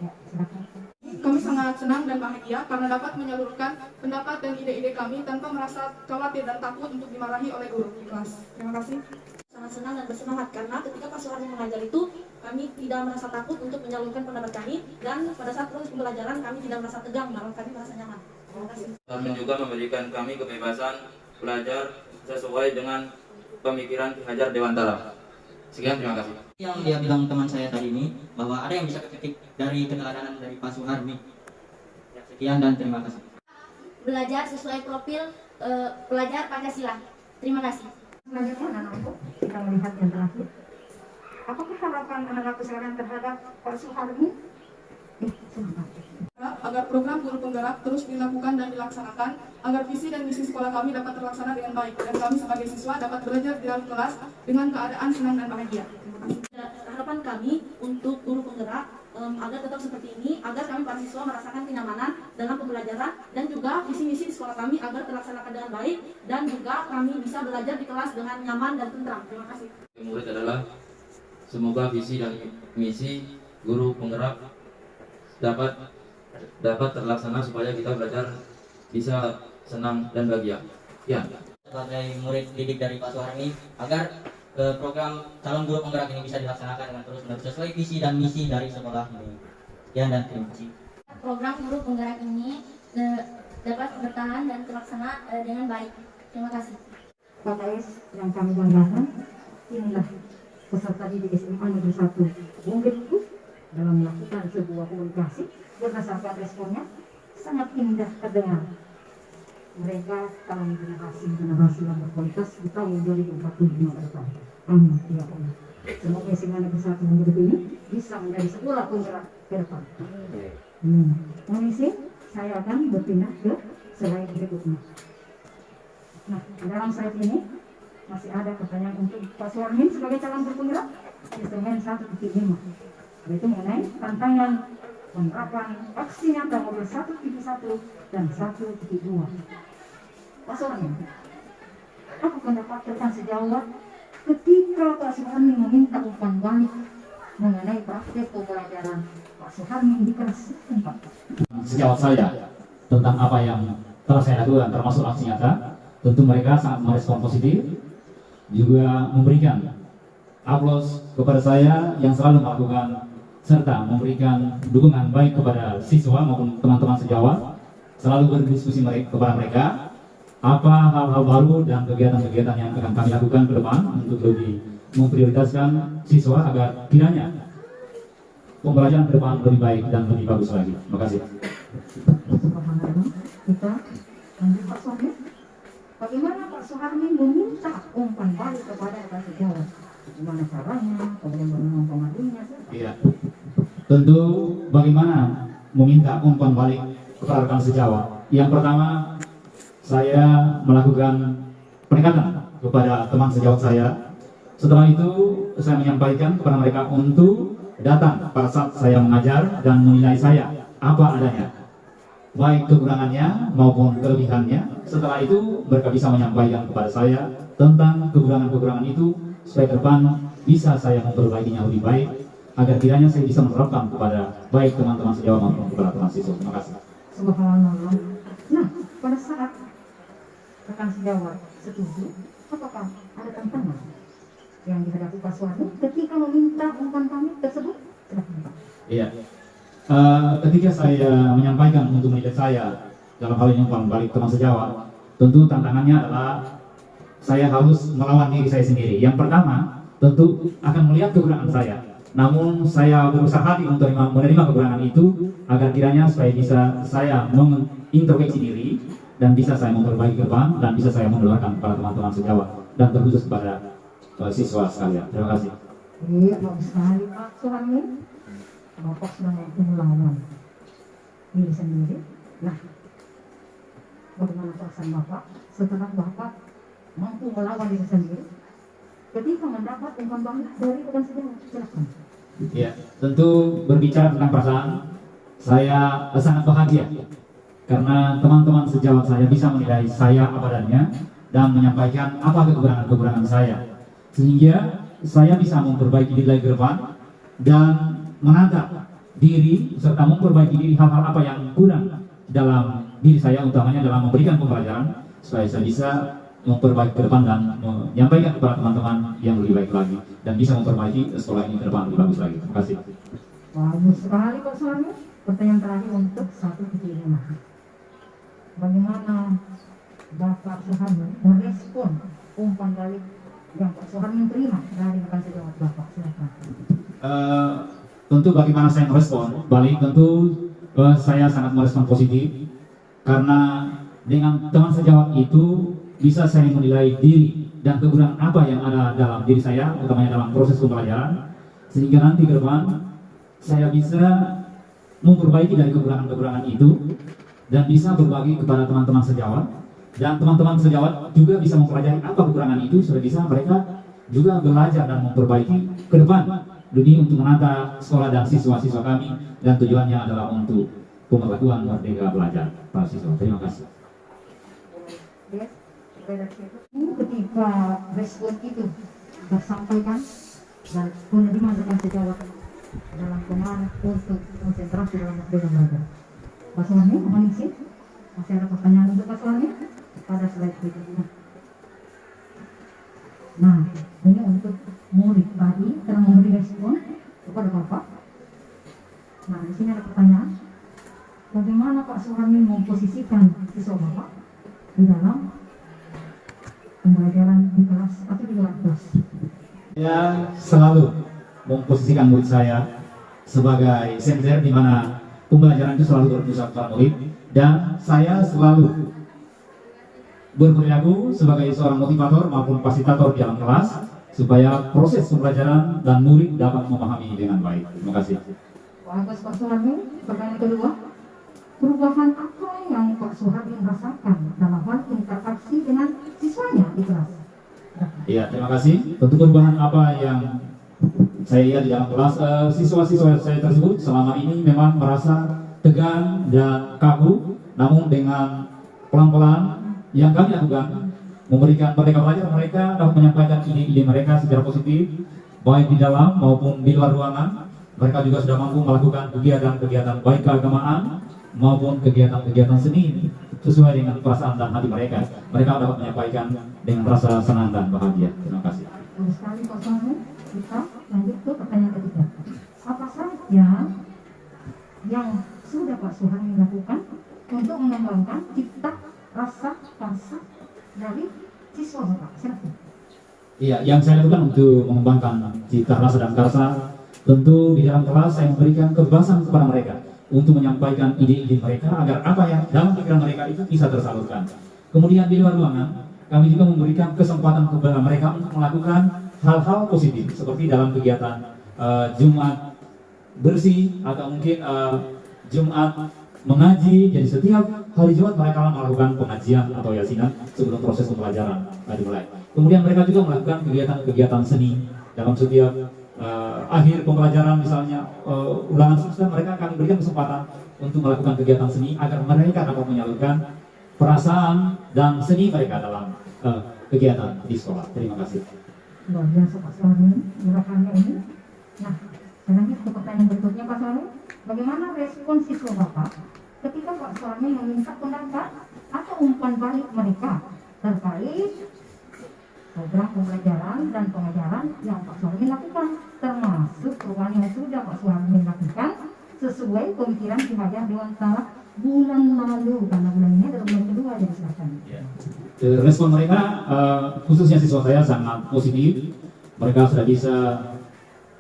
Ya, silakan. Kami sangat senang dan bahagia karena dapat menyalurkan pendapat dan ide-ide kami tanpa merasa khawatir dan takut untuk dimarahi oleh guru di kelas. Terima kasih. Sangat senang dan bersemangat karena ketika Pak Suharmin mengajar itu kami tidak merasa takut untuk menyalurkan pendapat kami, dan pada saat proses pembelajaran kami tidak merasa tegang, malah kami merasa nyaman. Terima kasih. Suharmin juga memberikan kami kebebasan belajar sesuai dengan pemikiran Ki Hajar Dewantara. Sekian, terima kasih. Yang dia bilang teman saya tadi ini, bahwa ada yang bisa ketik dari keteladanan dari Pak Suharmin. Ya, sekian dan terima kasih. Belajar sesuai profil pelajar Pancasila. Terima kasih. Selanjutnya anak-anakku, kita melihat yang terakhir. Apakah harapan anak-anakku sekarang terhadap Pak Suharmin? Semangat. Agar program guru penggerak terus dilakukan dan dilaksanakan, agar visi dan misi sekolah kami dapat terlaksana dengan baik, dan kami sebagai siswa dapat belajar di dalam kelas dengan keadaan senang dan bahagia. Harapan kami untuk guru penggerak agar tetap seperti ini, agar kami para siswa merasakan kenyamanan dalam pembelajaran, dan juga visi misi di sekolah kami agar terlaksanakan dengan baik, dan juga kami bisa belajar di kelas dengan nyaman dan tentram. Terima kasih. Murid adalah semoga visi dan misi guru penggerak dapat terlaksana supaya kita belajar bisa senang dan bahagia. Ya. Sebagai murid didik dari Pak Suharmin, agar program calon guru penggerak ini bisa dilaksanakan dengan terus-menerus sesuai visi dan misi dari sekolah ini. Ya, dan terima kasih. Program guru penggerak ini dapat bertahan dan terlaksana dengan baik. Terima kasih. Bapak S yang kami banggakan, inilah peserta didik SMA Negeri 1 Bukit dalam melakukan sebuah komunikasi berdasarkan responnya sangat indah terdengar. Mereka calon generasi yang berkualitas di tahun 2045 ke depan. Amin. Ya Allah. Semoga SMA Negeri 1 Bukit ini bisa menjadi sekolah penggerak ke depan. Mengisi, saya akan berpindah ke slide berikutnya. Nah, dalam slide ini masih ada pertanyaan untuk Pak Suharmin sebagai calon guru penggerak instrumen 1.5, yaitu mengenai tantangan penerapan aksi nyata modul 1.1 dan 1.2. Pak Suharmin, apa pendapat tentang sejauh ketika Pak Suharmin meminta umpan balik mengenai praktek pembelajaran Pak Suharmin di kelas 4? Sejawat saya tentang apa yang telah saya lakukan termasuk aksi nyata, tentu mereka sangat merespon positif, juga memberikan aplaus kepada saya yang selalu melakukan serta memberikan dukungan baik kepada siswa maupun teman-teman sejawat, selalu berdiskusi kepada mereka apa hal-hal baru dan kegiatan-kegiatan yang akan kami lakukan ke depan untuk lebih memprioritaskan siswa agar kiranya pembelajaran ke depan lebih baik dan lebih bagus lagi. Terima kasih. Kita lanjut Pak Suharmin. Bagaimana Pak Suharmin meminta umpan balik kepada rekan sejawat? Bagaimana caranya? Bagaimana mempengaruhinya? Iya. Tentu bagaimana meminta umpan balik kepada rekan sejawat? Yang pertama, saya melakukan pendekatan kepada teman sejawat saya. Setelah itu saya menyampaikan kepada mereka untuk datang pada saat saya mengajar dan menilai saya apa adanya, baik kekurangannya maupun kelebihannya. Setelah itu mereka bisa menyampaikan kepada saya tentang kekurangan-kekurangan itu supaya ke depan bisa saya memperbaikinya lebih baik agar kiranya saya bisa menerapkan kepada baik teman-teman sejawat maupun kepada teman siswa. Terima kasih. Subhanallah. Nah, pada saat rekan sejawat setuju apakah ada tantangan yang dihadapi Pak Suharmin ketika meminta umpan kami tersebut? Silakan Pak. Iya. Ketika saya menyampaikan untuk murid saya dalam hal ini umpan balik teman sejawat, tentu tantangannya adalah saya harus melawan diri saya sendiri. Yang pertama, tentu akan melihat kekurangan saya. Namun saya berusaha hati untuk menerima kekurangan itu agar kiranya supaya bisa saya mengintrospeksi diri dan bisa saya memperbaiki ke depan dan bisa saya menularkan kepada teman-teman sejawat dan terkhusus kepada siswa sekalian. Terima kasih. Iya, bagus sekali Pak Suharmin. Bapak sudah mampu melawan diri sendiri. Nah, bagaimana perasaan Bapak setelah Bapak mampu melawan diri sendiri ketika mendapat umpan balik dari rekan sejawat? Silakan. Ya, tentu berbicara tentang perasaan, saya sangat bahagia karena teman-teman sejawat saya bisa menilai saya apa adanya dan menyampaikan apa kekurangan-kekurangan saya, sehingga saya bisa memperbaiki diri lagi ke depan dan menata diri serta memperbaiki diri hal-hal apa yang kurang dalam diri saya, utamanya dalam memberikan pembelajaran supaya saya bisa memperbaiki ke depan dan menyampaikan kepada teman-teman yang lebih baik lagi dan bisa memperbaiki sekolah ini ke depan lebih bagus lagi. Terima kasih. Bagus sekali Pak Suharmin. Pertanyaan terakhir untuk 1.5. Bagaimana Bapak Suharmin merespon umpan balik yang Pak Suharmin terima dari rekan sejawat Bapak? Silakan. Tentu bagaimana saya merespon balik, tentu saya sangat merespon positif karena dengan teman sejawat itu bisa saya menilai diri dan kekurangan apa yang ada dalam diri saya, utamanya dalam proses pembelajaran, sehingga nanti ke depan saya bisa memperbaiki dari kekurangan-kekurangan itu dan bisa berbagi kepada teman-teman sejawat, dan teman-teman sejawat juga bisa mempelajari apa kekurangan itu supaya bisa mereka juga belajar dan memperbaiki ke depan demi untuk menata sekolah dan siswa-siswa kami, dan tujuannya adalah untuk pemberlakuan merdeka belajar para siswa. Terima kasih. Ketika respon itu tersampaikan dan penerimaan rekan sejawat dalam kemarin untuk konsentrasi dalam merdeka belajar, Pak Suharmin, mohon izin, masih ada pertanyaan untuk Pak Suharmin pada slide berikutnya. Nah, ini untuk murid tadi telah memberi respon kepada Bapak. Nah, di sini ada pertanyaan. Bagaimana Pak Suharmin memposisikan siswa Bapak di dalam pembelajaran di kelas atau di luar kelas? Saya selalu memposisikan murid saya sebagai senter di mana pembelajaran itu selalu berpusat pada murid, dan saya selalu berperilaku sebagai seorang motivator maupun fasilitator di dalam kelas supaya proses pembelajaran dan murid dapat memahami dengan baik. Terima kasih. Bagus Pak Suharmin. Pertanyaan kedua, perubahan apa yang Pak Suharmin rasakan dalam hal interaksi dengan siswanya di kelas? Iya, terima kasih. Tentu perubahan apa yang saya lihat di dalam kelas, siswa-siswa saya tersebut selama ini memang merasa tegang dan kaku, namun dengan pelan-pelan yang kami lakukan memberikan merdeka belajar, mereka dapat menyampaikan ide-ide mereka secara positif baik di dalam maupun di luar ruangan. Mereka juga sudah mampu melakukan kegiatan-kegiatan baik keagamaan maupun kegiatan-kegiatan seni sesuai dengan perasaan dan hati mereka. Mereka dapat menyampaikan dengan rasa senang dan bahagia. Terima kasih. Bagus sekali Pak Suharmin. Kita lanjut ke pertanyaan ketiga. Apa saja yang sudah Pak Suharmin lakukan untuk mengembangkan cita rasa dari siswa Bapak? Silakan. Iya, yang saya lakukan untuk mengembangkan cita rasa dan karsa, tentu di dalam kelas saya memberikan kebebasan kepada mereka untuk menyampaikan ide-ide mereka agar apa yang dalam pikiran mereka itu bisa tersalurkan. Kemudian di luar ruangan, kami juga memberikan kesempatan kepada mereka untuk melakukan hal-hal positif seperti dalam kegiatan Jumat bersih atau mungkin Jumat mengaji. Jadi setiap hari Jumat mereka melakukan pengajian atau yasinan sebelum proses pembelajaran dimulai. Kemudian mereka juga melakukan kegiatan-kegiatan seni dalam setiap akhir pembelajaran, misalnya ulangan semester, mereka akan berikan kesempatan untuk melakukan kegiatan seni agar mereka dapat menyalurkan perasaan dan seni mereka dalam kegiatan di sekolah. Terima kasih. Luar biasa Pak Suharmin gerakannya ini. Nah, saya lanjut ke pertanyaan berikutnya Pak Suharmin. Bagaimana respon siswa Bapak ketika Pak Suharmin meminta pendapat atau umpan balik mereka terkait program pembelajaran dan pengajaran yang Pak Suharmin lakukan, termasuk perubahan yang sudah Pak Suharmin lakukan sesuai pemikiran Kinerja Dewan Talak bulan lalu, karena bulan ini adalah bulan kedua. Jadi silakan. Respon mereka, khususnya siswa saya, sangat positif. Mereka sudah bisa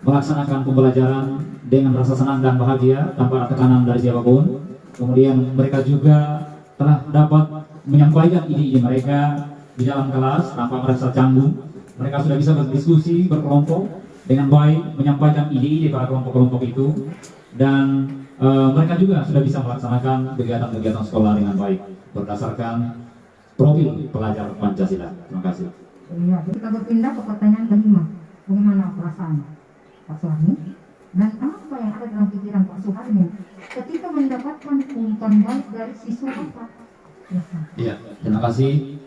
melaksanakan pembelajaran dengan rasa senang dan bahagia tanpa ada tekanan dari siapapun. Kemudian mereka juga telah dapat menyampaikan ide-ide mereka di dalam kelas tanpa merasa canggung. Mereka sudah bisa berdiskusi, berkelompok dengan baik, menyampaikan ide-ide pada kelompok-kelompok itu, dan mereka juga sudah bisa melaksanakan kegiatan-kegiatan sekolah dengan baik berdasarkan profil pelajar Pancasila. Terima kasih. Ya, kita berpindah ke pertanyaan kelima. Bagaimana perasaan Pak Suharmin dan apa yang ada dalam pikiran Pak Suharmin ketika mendapatkan umpan balik dari siswa Bapak? Iya, terima kasih.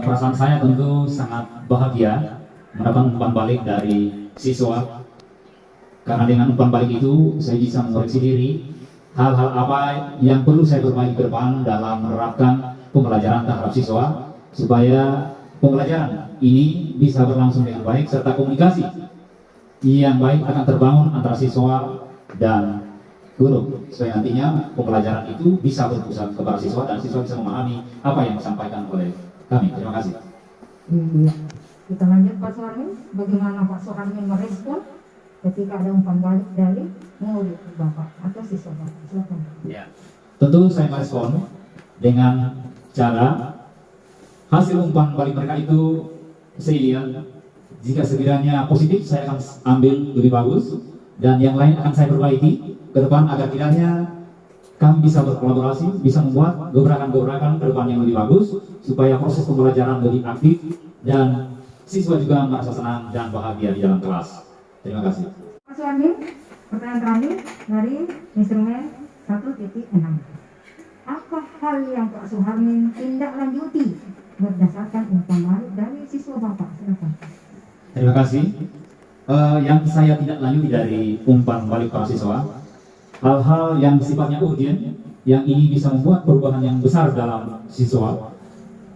Perasaan saya tentu sangat bahagia mendapat umpan balik dari siswa, karena dengan umpan balik itu saya bisa mengoreksi diri hal-hal apa yang perlu saya perbaiki ke depan dalam menerapkan pembelajaran terhadap siswa, supaya pembelajaran ini bisa berlangsung dengan baik serta komunikasi yang baik akan terbangun antara siswa dan guru, supaya nantinya pembelajaran itu bisa berpusat kepada siswa dan siswa bisa memahami apa yang disampaikan oleh kami. Terima kasih. Iya. Kita lanjut Pak Suharmin. Bagaimana Pak Suharmin merespon ketika ada umpan balik dari murid Bapak atau siswa Bapak? Silakan. Ya. Tentu saya merespon dengan cara hasil umpan balik mereka itu saya lihat, jika sekiranya positif saya akan ambil lebih bagus, dan yang lain akan saya perbaiki ke depan agar kiranya kami bisa berkolaborasi, bisa membuat gebrakan-gebrakan ke depan yang lebih bagus, supaya proses pembelajaran lebih aktif dan siswa juga merasa senang dan bahagia di dalam kelas. Terima kasih. Pak Suharmin, pertanyaan terakhir dari instrumen 1.6. Apa hal yang Pak Suharmin tindak lanjuti berdasarkan umpan balik dari siswa Bapak? Silakan. Terima kasih. Yang saya tidak lanjuti dari umpan balik para siswa, hal-hal yang sifatnya urgent, yang ini bisa membuat perubahan yang besar dalam siswa,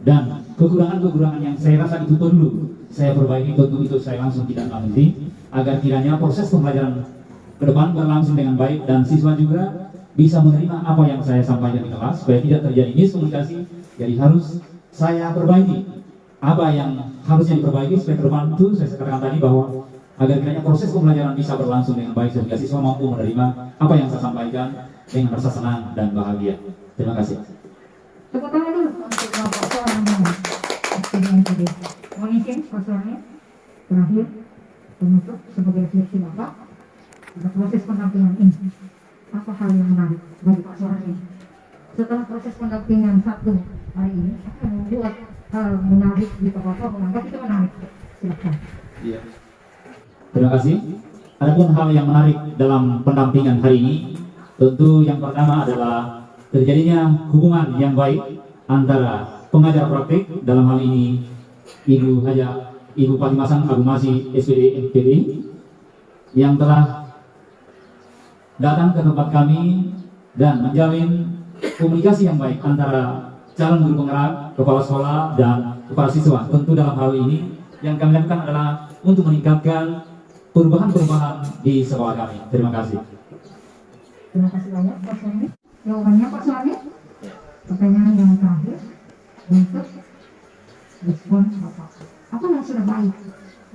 dan kekurangan-kekurangan yang saya rasa itu perlu saya perbaiki, tentu itu saya langsung tidak lanjuti, agar kiranya proses pembelajaran ke depan berlangsung dengan baik dan siswa juga bisa menerima apa yang saya sampaikan di kelas, supaya tidak terjadi miskomunikasi. Jadi harus saya perbaiki apa yang harusnya diperbaiki supaya ke depan itu saya katakan tadi, bahwa agar kiranya proses pembelajaran bisa berlangsung dengan baik sehingga siswa mampu menerima apa yang saya sampaikan dengan rasa senang dan bahagia. Terima kasih. Tepuk tangan dulu untuk Bapak Suharmin. Mohon izin Pak Suharmin, terakhir penutup sebagai refleksi Bapak pada proses pendampingan ini. Apa hal yang menarik bagi Pak Suharmin setelah proses pendampingan satu hari ini? Apa yang membuat hal menarik di Bapak menganggap itu menarik? Silakan. Iya. Terima kasih. Adapun hal yang menarik dalam pendampingan hari ini, tentu yang pertama adalah terjadinya hubungan yang baik antara pengajar praktik, dalam hal ini Ibu Patimasan Agumasi SPD MPD, yang telah datang ke tempat kami dan menjalin komunikasi yang baik antara calon guru penggerak, kepala sekolah, dan kepala siswa. Tentu dalam hal ini yang kami lakukan adalah untuk meningkatkan perubahan-perubahan di sekolah kami. Terima kasih. Terima kasih banyak Pak Suharmin. Jawabannya Pak Suharmin. Pertanyaan yang terakhir untuk respon Bapak. Apa yang sudah baik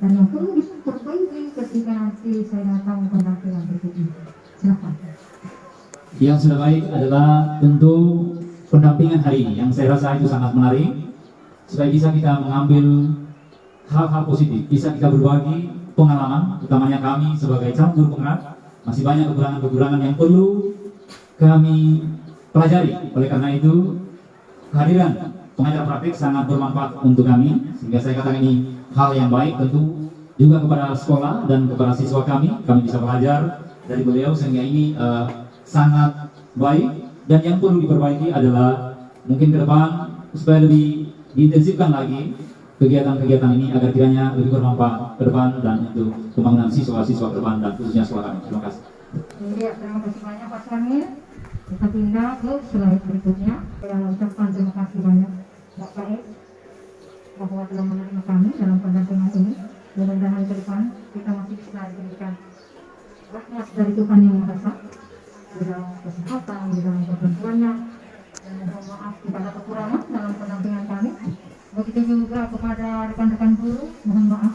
dan yang perlu diperbaiki ketika nanti saya datang pendampingan berikutnya? Silakan. Yang sudah baik adalah tentu pendampingan hari ini, yang saya rasa itu sangat menarik, supaya bisa kita mengambil hal-hal positif, bisa kita berbagi pengalaman, utamanya kami sebagai calon guru penggerak masih banyak kekurangan-kekurangan yang perlu kami pelajari. Oleh karena itu, kehadiran pengajar praktik sangat bermanfaat untuk kami, sehingga saya katakan ini hal yang baik tentu juga kepada sekolah dan kepada siswa kami bisa belajar dari beliau, sehingga ini sangat baik. Dan yang perlu diperbaiki adalah mungkin ke depan supaya lebih diintensifkan lagi kegiatan-kegiatan ini agar kiranya lebih bermanfaat ke depan dan untuk pembangunan siswa-siswa ke depan dan khususnya sekolah kami. Terima kasih. Ya, terima kasih banyak Pak Suharmin. Kita pindah ke slide berikutnya. Saya ucapkan terima kasih banyak Bapak S bahwa telah menerima kami dalam pendampingan ini. Mudah-mudahan ke depan kita masih bisa diberikan rahmat dari Tuhan Yang Maha Esa di dalam kesehatan, di dalam ketentuannya, dan mohon maaf kepada kekurangan dalam pendampingan kami. Begitu juga kepada rekan-rekan guru, mohon maaf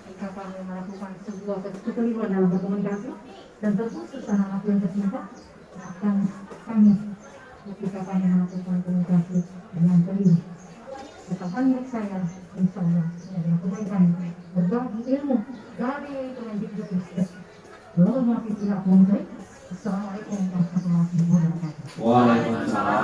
jika kami melakukan sebuah kekeliruan dalam berkomunikasi, dan terkhusus anak-anak yang tercinta, akan kami ketika kami melakukan komunikasi dengan keliru. Ketahuan milik saya, insya Allah, adalah kebaikan berbagi ilmu dari Kemendikbud Ristek. Assalamualaikum warahmatullahi wabarakatuh. Waalaikumsalam.